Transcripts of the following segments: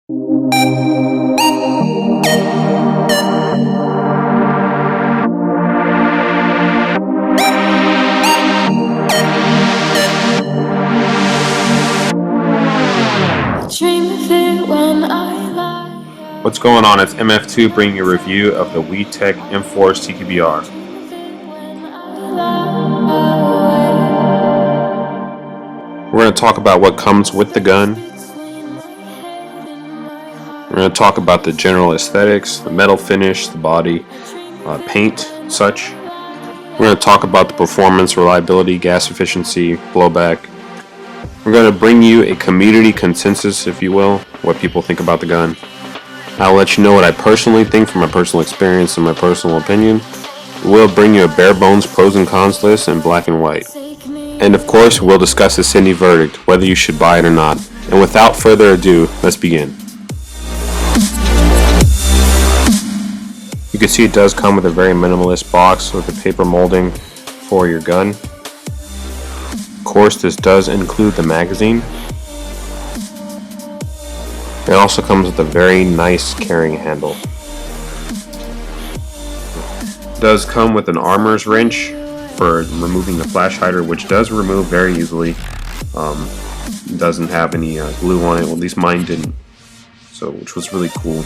What's going on? It's MF2 bringing you a review of the WeTech M4CQBR. We're going to talk about what comes with the gun. We're going to talk about the general aesthetics, the metal finish, the body, paint, such. We're going to talk about the performance, reliability, gas efficiency, blowback. We're going to bring you a community consensus, if you will, what people think about the gun. I'll let you know what I personally think from my personal experience and my personal opinion. We'll bring you a bare bones pros and cons list in black and white. And of course, we'll discuss the SYNDY verdict, whether you should buy it or not. And without further ado, let's begin. You can see it does come with a very minimalist box with a paper molding for your gun. Of course, this does include the magazine. It also comes with a very nice carrying handle. It does come with an armor's wrench for removing the flash hider, which does remove very easily. It doesn't have any glue on it, well, at least mine didn't, so which was really cool.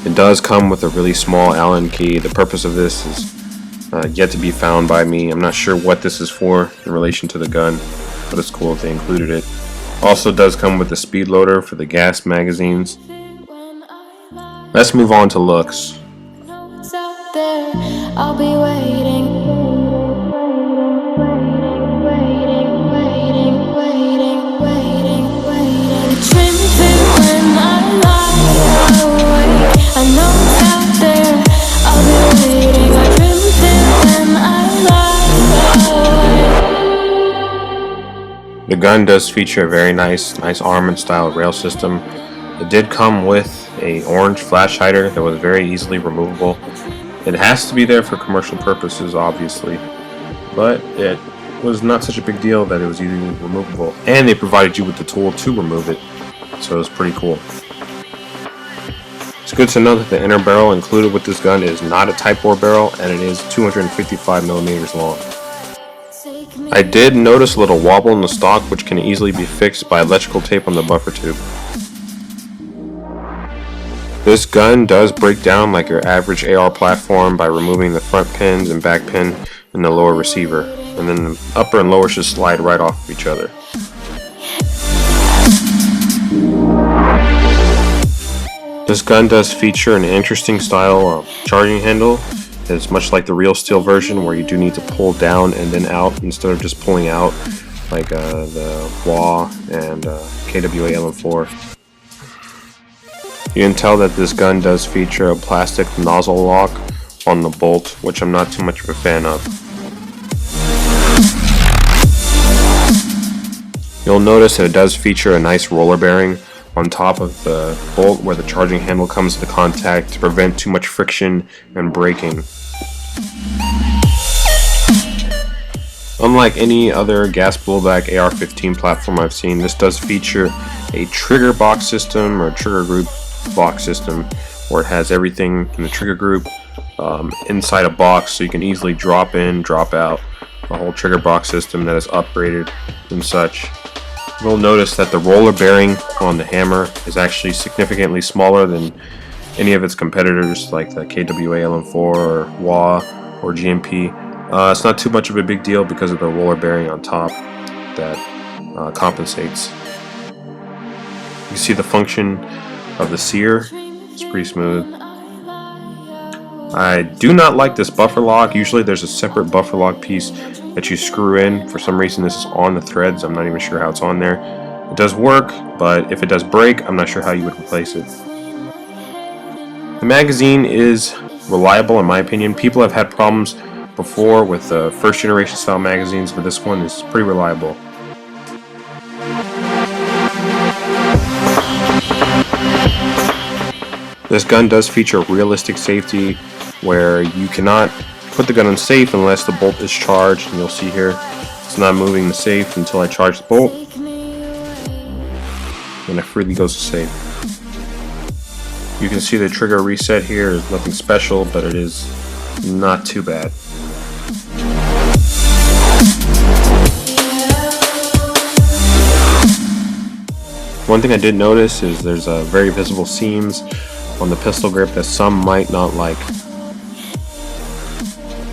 It does come with a really small Allen key. The purpose of this is yet to be found by me. I'm not sure what this is for in relation to the gun, but it's cool if they included it. Also does come with a speed loader for the gas magazines. Let's move on to looks. I'll be waiting. The gun does feature a very nice armored style rail system. It did come with a orange flash hider that was very easily removable. It has to be there for commercial purposes, obviously, but it was not such a big deal that it was easily removable, and they provided you with the tool to remove it, so it was pretty cool. It's good to know that the inner barrel included with this gun is not a Type 4 barrel, and it is 255 millimeters long. I did notice a little wobble in the stock, which can easily be fixed by electrical tape on the buffer tube. This gun does break down like your average AR platform by removing the front pins and back pin in the lower receiver, and then the upper and lower should slide right off of each other. This gun does feature an interesting style charging handle. It's much like the real steel version, where you do need to pull down and then out instead of just pulling out like the WA and KWA LM4. You can tell that this gun does feature a plastic nozzle lock on the bolt, which I'm not too much of a fan of. You'll notice that it does feature a nice roller bearing on top of the bolt where the charging handle comes into contact to prevent too much friction and braking. Unlike any other gas blowback AR-15 platform I've seen, this does feature a trigger box system or trigger group box system where it has everything in the trigger group inside a box, so you can easily drop in, drop out a whole trigger box system that is upgraded and such. You'll notice that the roller bearing on the hammer is actually significantly smaller than any of its competitors like the KWA LM4 or WA or GMP. It's not too much of a big deal because of the roller bearing on top that compensates. You can see the function of the sear. It's pretty smooth. I do not like this buffer lock. Usually there's a separate buffer lock piece that you screw in. For some reason this is on the threads. I'm not even sure how it's on there. It does work, but if it does break, I'm not sure how you would replace it. The magazine is reliable in my opinion. People have had problems before with the first generation style magazines, but this one is pretty reliable. This gun does feature realistic safety where you cannot put the gun on safe unless the bolt is charged, and you'll see here It's not moving the safe until I charge the bolt, and it freely goes to safe. You can see the trigger reset here is nothing special, but it is not too bad. One thing I did notice is there's very visible seams on the pistol grip that some might not like.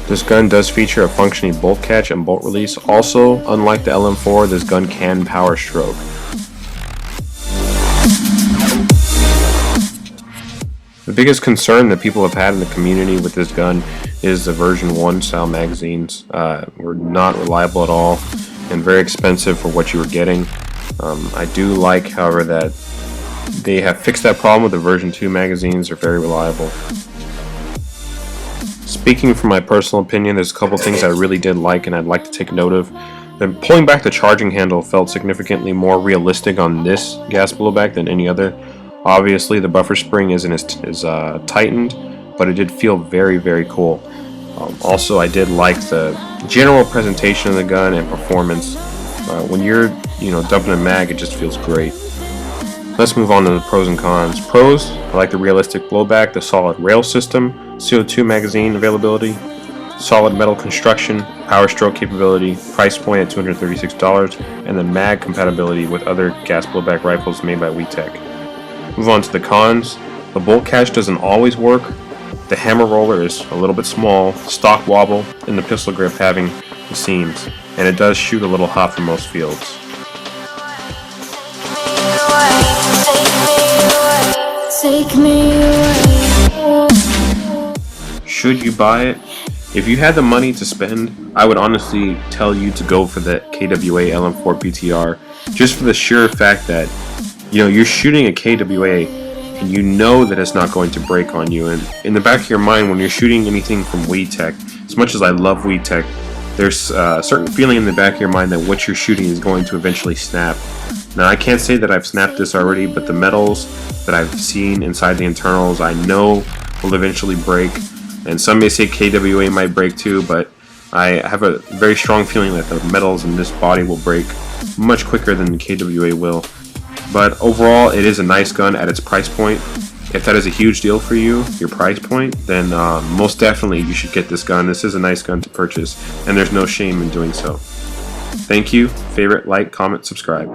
This gun does feature a functioning bolt catch and bolt release. Also, unlike the LM4, this gun can power stroke. The biggest concern that people have had in the community with this gun is the version 1 style magazines. Were not reliable at all and very expensive for what you were getting. I do like, however, that they have fixed that problem with the version 2 magazines. Are very reliable. Speaking from my personal opinion, there's a couple things I really did like and I'd like to take note of. Then pulling back the charging handle felt significantly more realistic on this gas blowback than any other. Obviously the buffer spring isn't as tightened, but it did feel very, very cool. Also, I did like the general presentation of the gun and performance. When you're dumping a mag, it just feels great. Let's move on to the pros and cons. Pros: I like the realistic blowback, the solid rail system, CO2 magazine availability, solid metal construction, power stroke capability, price point at $236, and the mag compatibility with other gas blowback rifles made by WeTech. Move on to the cons. The bolt catch doesn't always work. The hammer roller is a little bit small, stock wobble, and the pistol grip having the seams, and it does shoot a little hot for most fields. Should you buy it? If you had the money to spend, I would honestly tell you to go for the KWA LM4 PTR, just for the sheer fact that you're shooting a KWA and you know that it's not going to break on you. And in the back of your mind, when you're shooting anything from WeTech, as much as I love WeTech, there's a certain feeling in the back of your mind that what you're shooting is going to eventually snap. Now, I can't say that I've snapped this already, but the metals that I've seen inside the internals I know will eventually break. And some may say KWA might break too, but I have a very strong feeling that the metals in this body will break much quicker than the KWA will. But overall, it is a nice gun at its price point. If that is a huge deal for you, your price point, then most definitely you should get this gun. This is a nice gun to purchase, and there's no shame in doing so. Thank you. Favorite, like, comment, subscribe.